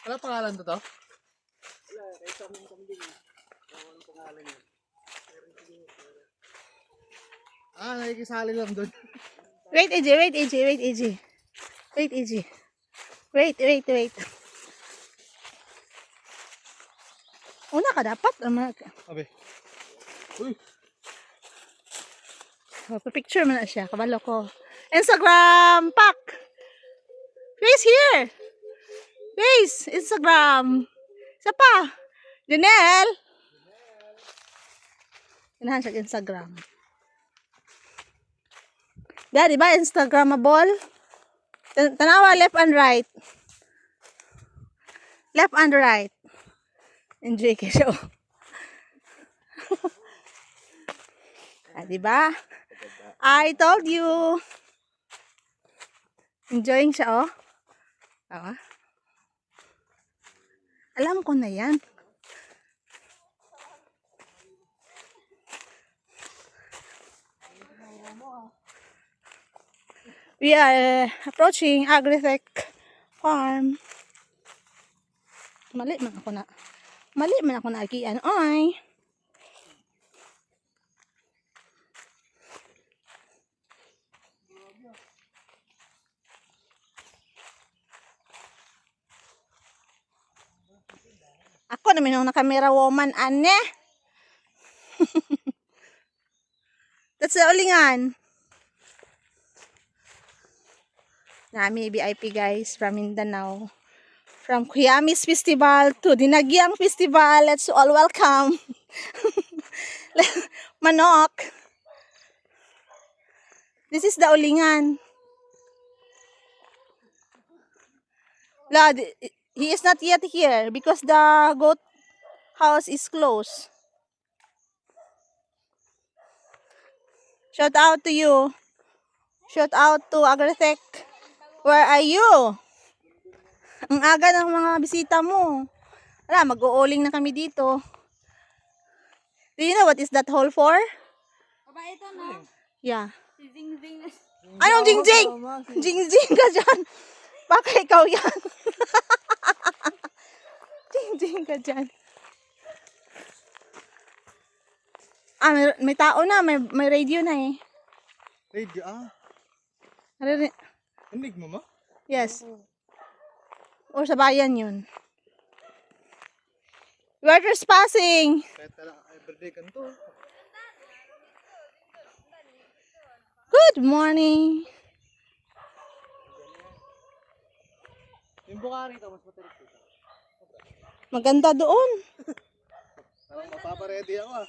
Wala pangalan to to? Wala, kahit sa aming kambing. Walang pangalan yan. Nakikisali lang doon. Wait, AJ, wait, AJ, wait, AJ. Wait, AJ. Wait, wait, wait. Una ka dapat. Abe. Uy. Picture mo na siya. Kabalo ko. Instagram, pak! Face here! Face! Instagram! Isa pa! Janelle! Inahan siya Instagram. Di ba Instagramable? Tanawa left and right. Left and right. Enjoy kayo siya. Di ba? I told you. Enjoying siya, oh. Tawa. Alam ko na yan. We are approaching Agritech Farm. Mali man ako na agian. Oy. Ako naman yung na-camera woman, ane. That's the ulingan. Nami VIP guys from Mindanao. From Kuyamis Festival to Dinagyang Festival. Let's all welcome. Manok. This is the ulingan. Lord, he is not yet here because the goat house is closed. Shout out to you. Shout out to Agritech. Where are you? Ang aga ng mga bisita mo. Wala, mag-uuling na kami dito. Do you know what is that hole for? Aba, ito na. Yeah. Si Zing-Zing na. Anong jing-jing? Jing-jing ka dyan. Baka ikaw yan. Jing-jing ka dyan. May tao na. May radio na eh. Radio, Narinig mo mo? Yes. Or sa bayan yun. We're trespassing. Kahit lang, everyday kanto. Good morning. Yung bukari ito, mas matarik dito. Maganda doon. Parang mapaparedy ako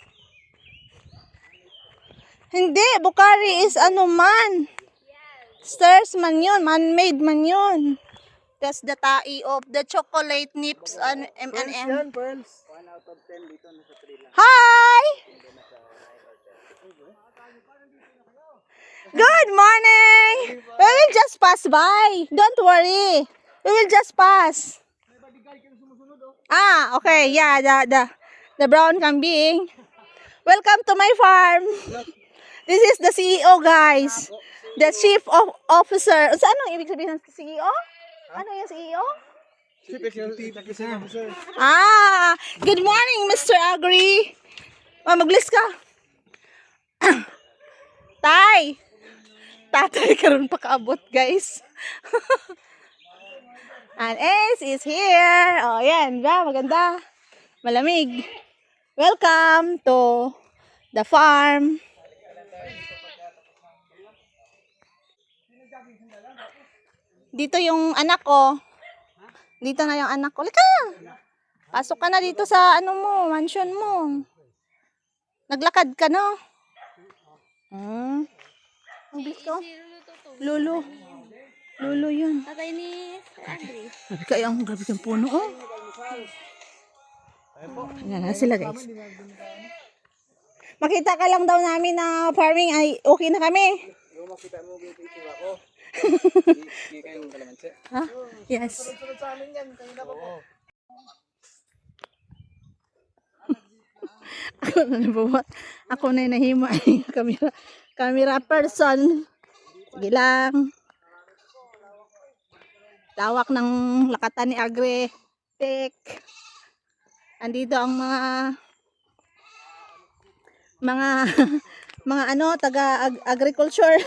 Hindi, Bukari is ano man. Stairs man yun, man-made man yun. That's the tai of the chocolate nips on M&M. Pearls. 1 out of 10 dito, nasa 3 lang. Hi! Good morning! We will just pass by. Don't worry. We will just pass. Okay. Yeah, the brown kambing. Welcome to my farm. This is the CEO, guys. The chief officer. So, ano ibig sabihin ng CEO? Ano yung CEO? Chief Executive Officer. Good morning, Mr. Agri. Mag-list ka. Tay. Tatay karon pa kaabot, guys. And Ace is here. Oh, yan. Ba? Maganda. Malamig. Welcome to the farm. Dito yung anak ko. Dito na yung anak ko. Lika! Pasok ka na dito sa ano mo, mansion mo. Naglakad ka, no? Ang gusto? Lulu. Lulu yun. Tatay ni Andre. Kaya ang grabe yung puno, oh. Ayan na sila, guys. Makita ka lang daw namin na farming ay okay na kami. Yung makita mo yung itsura ko. Hindi kayong kalamansi. Ha? Yes. Sunod sa amin yan, kanina pa po. Ako na yung nahima. Camera person. Sige lang. Lawak ng lakatan ni Agri. Tech. Andito ang mga mga ano, taga agriculture.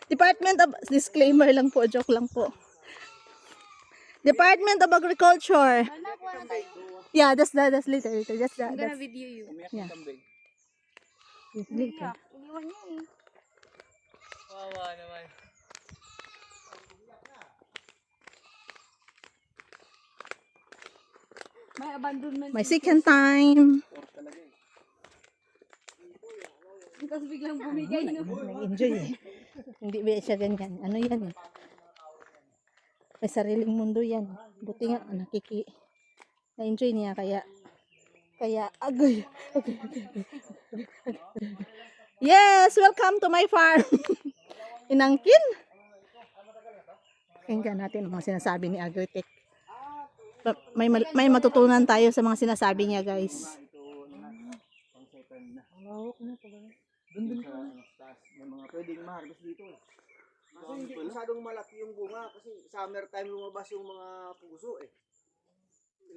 Department of, disclaimer lang po, joke lang po. Department of Agriculture. Yeah, that's later. That's I'm gonna that's video you. Umiyak Yeah. yung kambing. later. Iniwan niya eh. Wawa naman. May abandonment. My second time. Oras talaga eh. Tapos biglang bumigay. No? Nag-enjoy eh. Hindi ba siya ganyan? Ano yan eh? May sariling mundo yan. Buti nga, na-enjoy niya. Kaya, agoy. Yes! Welcome to my farm! Inangkin! Pakinggan natin ang mga sinasabi ni Agritech. May matutunan tayo sa mga sinasabi niya, guys. Ito na. Pang second na. Doon sa taas. May mga pwedeng ma-harvest dito eh. Kasi hindi masyadong malaki yung bunga kasi summertime lumabas yung mga puso eh.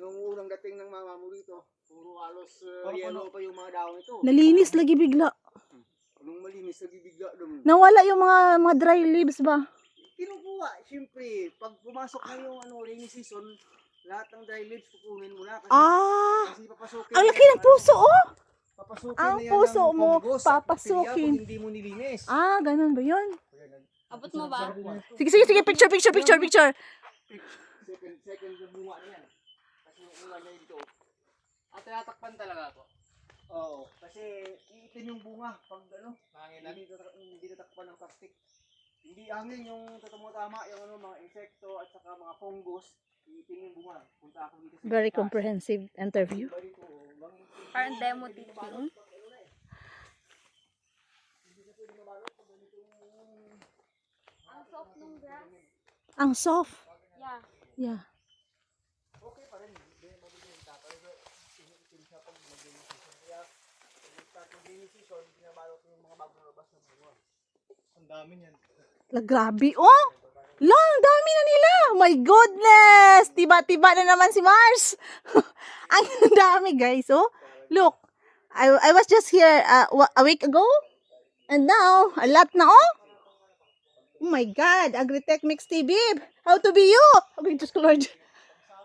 Yung unang dating ng mama mo dito, puro halos yellow pa yung mga dahon ito. Nalinis lagi bigla. Anong malinis na bibigla doon? Nawala yung mga dry leaves ba? Kinukuha, siyempre, pag pumasok na yung rainy season, lahat ng dry leaves kukunin mo na kasi, kasi papasukin. Ang laki ng puso, oh! Papasukin Ang na yan puso ng mo, fungus at papasukin. bacteria kung hindi mo nilinis. Ganun ba yun? Abot mo ba? Sige, picture. Second yung bunga na yan. Kasi yung una niya dito. At tinatakpan talaga ako. Oo, kasi iitin yung bunga pag Nanginan. hindi tatakpan ng plastic. Hindi hangin yung tama yung mga insekto at saka mga fungus, iitin yung bunga. Punta ako dito sa Very taas. comprehensive interview. Parang demo teaching. Ang soft ng grass. Ang soft. Yeah. Yeah. Okay pa rin. Hindi mabibenta. Pero iniitin siya pag mag-rainy season. Kaya pag mag-rainy season, binabalot yung mga bagong labas ng bunga. Ang dami niyan. Grabe, oh! Lang, dami na nila! Oh my goodness! Tiba-tiba na naman si Mars! Ang dami, guys, oh! Look, I was just here a week ago, and now, a lot na, oh! Oh my God, Agritech Mix TV! How to be you? Okay, Diyos ko, Lord.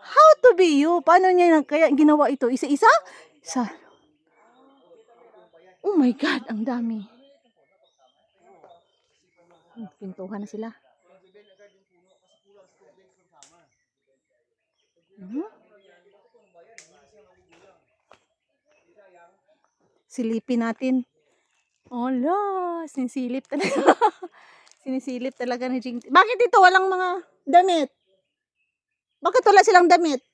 How to be you? Paano niya kaya ginawa ito? Isa-isa? Isa. Oh my God, ang dami. Pintuhan na sila. Silipin natin. Ola, sinisilip talaga. Sinisilip talaga ni Jing. Bakit ito walang mga damit? Bakit wala silang damit?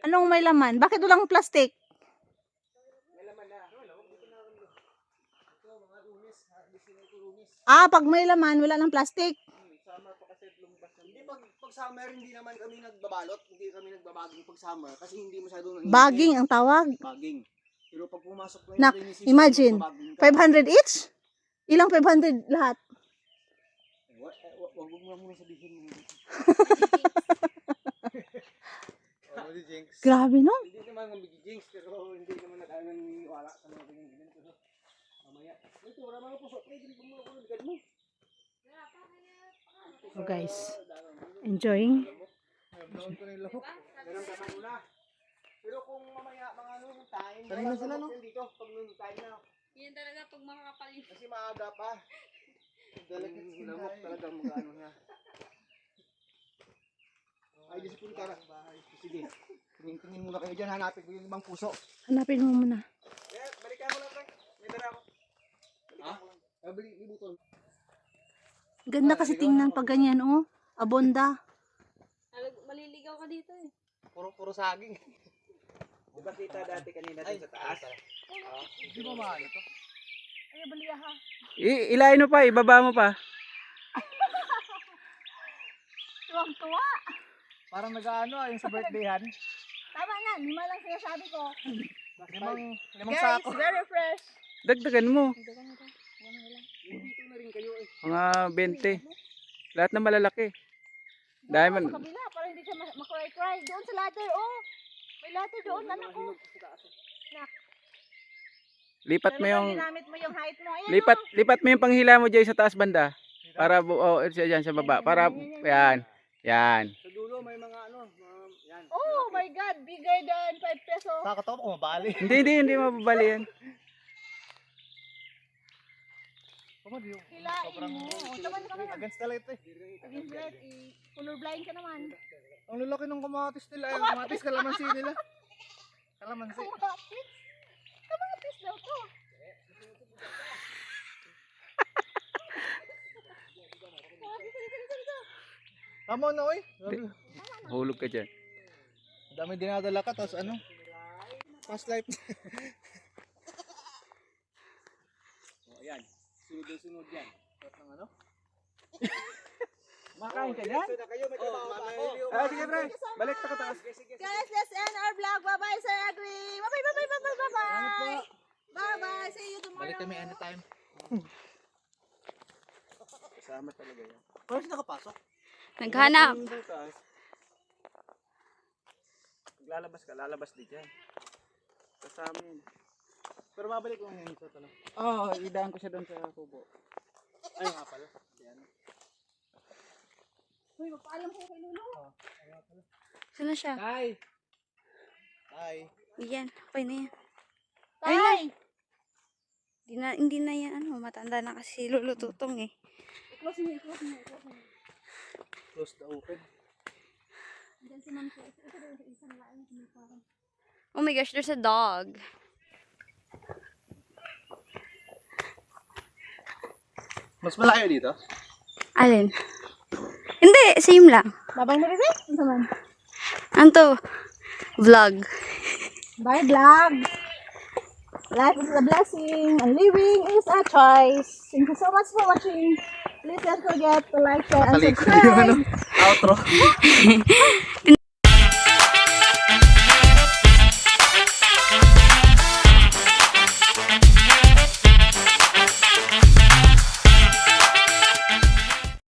Anong may laman? Bakit walang plastic? Pag may laman, wala ng plastic. Summer pa kasi lumabas na. Hindi pag summer hindi naman kami nagbabalot, hindi kami nagbabaging pag summer kasi hindi masyadong Bagging ang tawag. Baging. Pero pag pumasok na Nak, rainy season, imagine, magbabaging ka. 500 each? Ilang 500 lahat? Wag mo muna sabihin mo. Ano di Jinx? Grabe, no? Hindi naman magiging pero hindi naman naniniwala sa mga ganyan pero mamaya. Ito, wala mga puso. Pwede rin mo ako ligad mo. So guys, enjoying. Noon ko na yung lahok. Ganun naman muna. Pero kung mamaya mga time, Kanina sila, no? Dito, pag time na. Yan talaga pag makakapalin. Kasi maaga pa. Yung lamok talaga mag-ano na. Ay, disipin ka na. Sige. Tingin muna kayo dyan. Hanapin ko yung ibang puso. Hanapin mo muna. Yeah, balikan mo lang, Frank. May dara ako. Balik mo lang. Butol. Ganda kasi tingnan pag ganyan, oh. Abonda. Maliligaw ka dito eh. Puro saging. Diba kita dati kanina dun sa taas? Hindi mo mahal ito. Ay, baliya ha. Ilain mo pa, ibaba mo pa. Tuwang-tuwa. Parang nag-ano yung sa birthdayhan. Tama na, 5 lang sinasabi ko. Limang sako. very fresh. Dagdagan mo. Dito na rin kayo eh. Mga 20. Lahat na malalaki. Dahil man, Sa kabila, para hindi siya makry-cry. Doon sa ladder, oh. May ladder doon, anak ko. lipat mo Pero yung, ginamit mo yung height mo. Ayan, lipat mo yung panghila mo dyan sa taas banda. Para buo, siya dyan sa baba. Para, yan. Yan. Sa dulo may mga ano, yan. Oh my God, bigger than 5 pesos. Takot ako kumabali. Hindi mababali yan. Hilain mo. Taman ka naman. Against the light eh. Against that, colorblind ka naman. Ang lalaki ng kamatis nila. Ay, kamatis kalamansi nila. Kalamansi. Kamatis? Kamatis daw to. Tama na oy. Hulog ka dyan. Dami dinadala ka tapos ano? Fast life. Ayan. Sunod yan. Tapos ng ano? Makain ka dyan? Na kayo, may trabaho pa ako. Sige, pre. Balik ka taas. Guys, let's end our vlog. Bye-bye, Sir Agri. Bye-bye, bye-bye, bye-bye, bye-bye. Bye-bye. See you tomorrow. Balik kami anytime. Kasama talaga yan. Paano siya nakapasok? Naghanap. Yung butas, lalabas ka, lalabas din dyan. Kasama yun. Pero babalik ko ngayon sa tanong. Oo, idaan ko siya doon sa kubo. Ay, nga pala. Yan. Uy, magpaalam ko kay Lulu. Saan na siya? Tay! Tay! Yan, okay na yan. Tay! Hindi na yan, ano, matanda na kasi si Lolo Tutong eh. I-close mo, i-close mo, i-close mo. Close the open. Diyan si Ma'am Chris. Ito daw yung isang lain. Oh my gosh, there's a dog. Mas malaki dito? Alin? Hindi, same lang. Babay na rin eh. Ano naman? Ano to? Vlog. Bye, vlog. Life is a blessing and living is a choice. Thank you so much for watching. Please don't forget to like, share, and Nakalikod yung ano, subscribe. outro.